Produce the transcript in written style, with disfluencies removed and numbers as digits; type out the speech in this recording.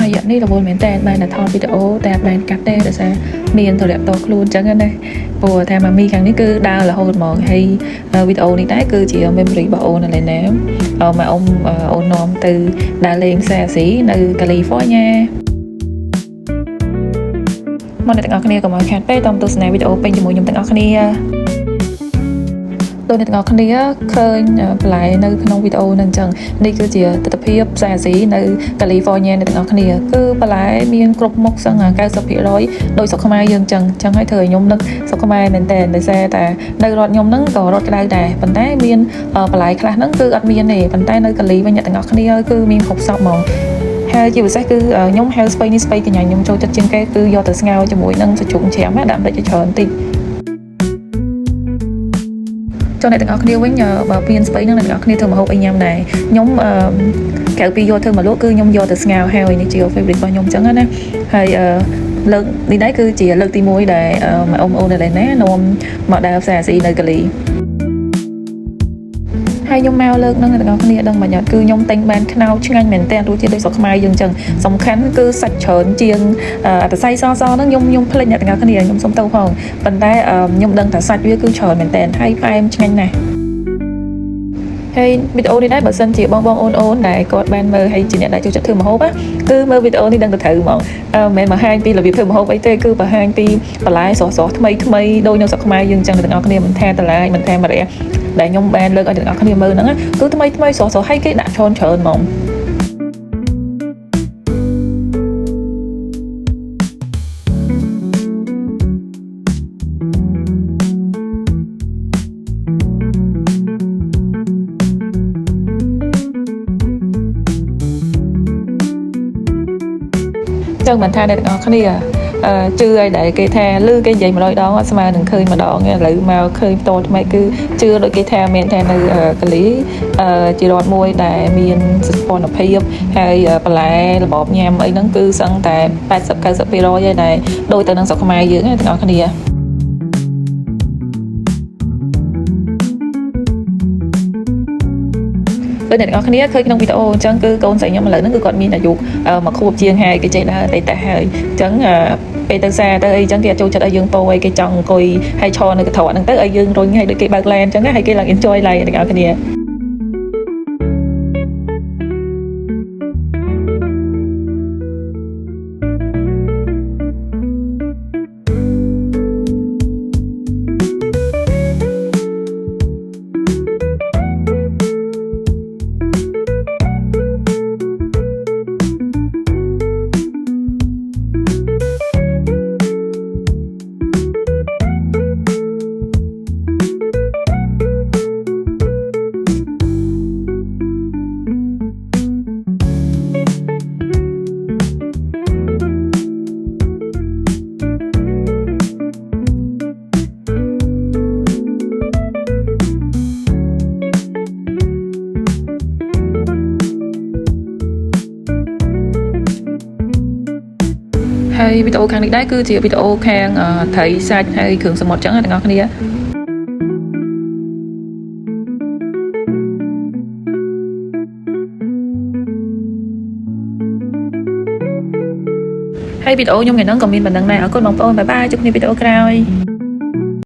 ហើយយកនេះរវល់មែនតើបានតែថតវីដេអូតែបានកាត់ទេដោយសារមានទម្លាក់តខ្លួនអញ្ចឹងណាព្រោះថាម៉ាមីខាងនេះគឺដើររហូតហ្មងហើយវីដេអូនេះដែរគឺជា memory របស់អូននៅណាមកអូននាំទៅដើរលេងផ្សារអាស៊ីនៅកាលីហ្វ័រញ៉ាមកអ្នកទាំងអស់គ្នាកុំឲ្យខាតពេកតាមទស្សនាវីដេអូពេញជាមួយខ្ញុំទាំងអស់គ្នាដោយអ្នកទាំងអស់គ្នាឃើញបន្លែនៅក្នុងវីដេអូហ្នឹងអញ្ចឹងនេះគឺជាទស្សនភាពផ្សារអាស៊ីនៅកាលីហ្វ័រញ៉ាអ្នកទាំងអស់គ្នាគឺបន្លែមានគ្រប់មុខសឹង 90% ដោយស្រុកខ្មែរយើងអញ្ចឹងហើយធ្វើឲ្យខ្ញុំនឹកស្រុកខ្មែរមែនតើដោយសារតែនៅរដ្ឋខ្ញុំហ្នឹងក៏រដ្ឋក្តៅដែរប៉ុន្តែមានបន្លែខ្លះហ្នឹងគឺអត់មានទេប៉ុន្តែនៅកាលីវិញអ្នកទាំងអស់គ្នាគឺមានគ្រប់សពហ្មងហើយជាពិសេសគឺខ្ញុំហៅស្ពៃនេះស្ពៃកញ្ញាខ្ញុំចូលចិត្តជាងគេគឺយកទៅស្ងោរជាមួយនឹងសាច់ជ្រូកច្រាំដាក់បន្តិចច្រើនតិចចូលអ្នកទាំងអស់គ្នាវិញបើមានស្ពៃហ្នឹងអ្នកទាំងអស់គ្នាធ្វើម្ហូបអីញ៉ាំដែរខ្ញុំក្រៅពីយកធ្វើមកលក់គឺខ្ញុំយកទៅស្ងោរហើយនេះជា favorite របស់ខ្ញុំអញ្ចឹងណាហើយលើកនេះដែរគឺជាលើកទី1ដែលម៉ែអ៊ំអូននៅណានាំមកដើរផ្សារអាស៊ីនៅកាលីហើយខ្ញុំមកលើកនឹងអ្នកទាំងអស់គ្នាដឹងមកញ៉ាត់គឺខ្ញុំទិញបានខ្នោឆ្ងាញ់មែនតើរសជាតិដូចស្រុកខ្មែរយើងអញ្ចឹងសំខាន់គឺសាច់ច្រើនជាងអត្តស័យសហ្នឹងខ្ញុំភ្លេចអ្នកទាំងអស់គ្នាខ្ញុំសុំទោសផងប៉ុន្តែខ្ញុំដឹងថាសាច់វាគឺច្រើនមែនតើហើយផ្អែមឆ្ងាញ់ណាស់ហើយវីដេអូនេះដែរបើសិនជាបងអូនដែលគាត់បានមើលហើយជាអ្នកដែលចូលចិត្តធ្វើម្ហូបគឺមើលវីដេអូនេះដឹងទៅត្រូវហ្មងមិនមែនបង្ហាញពីរបៀបធ្វើម្ហូបអីទេគឺបង្ហាញពីបន្លែស្រស់ៗថ្មីដូចនៅស្រុកខ្មែរយើងអញ្ចឹងទាំងអស់គ្នាមិនថាតឡាយមិនថាម្រះដែលខ្ញុំបានលើកឲ្យទាំងអស់គ្នាមើលហ្នឹងគឺថ្មីស្រស់ៗហើយគេដាក់ច្រើនហ្មងចឹងមិនថាអ្នកទាំងអស់គ្នាជឿឲ្យដែលគេថាឮគេនិយាយ100ដងអត់ស្មើនឹងឃើញម្ដងឥឡូវមកឃើញផ្ទាល់ថ្មីគឺជឿដូចគេថាមានថានៅកាលីជារដ្ឋមួយដែលមានសោភ័ណភាពហើយបន្លែរបបញ៉ាំអីហ្នឹងគឺសឹងតែ 80-90% ហើយដែលដូចទៅនឹងស្រុកខ្មែរយើងទាំងអស់គ្នាដូចអ្នកទាំងអស់គ្នាឃើញក្នុងវីដេអូអញ្ចឹងគឺកូនស្រីខ្ញុំឥឡូវហ្នឹងគឺគាត់មានអាយុ1 ខួបជាងហើយគេចេះដើរតែហើយអញ្ចឹងពេលទៅសារទៅអីអញ្ចឹងគេអត់ចូលចិត្តឲ្យយើងពោអីគេចង់អង្គុយហើយឈរនៅកន្ត្រកហ្នឹងទៅឲ្យយើងរុញឲ្យដូចគេបើកឡានអញ្ចឹងហើយគេឡើង enjoy ឡើងទាំងអស់គ្នាហើយវីដេអូខាងនេះដែរគឺជាវីដេអូខាងត្រីសាច់ហើយគ្រឿងសមុទ្រចឹងទាំងអស់គ្នាហើយវីដេអូខ្ញុំថ្ងៃហ្នឹងក៏មានប៉ុណ្្នឹងដែរអរគុណបងប្អូនបាយបាយជួបគ្នាវីដេអូក្រោយ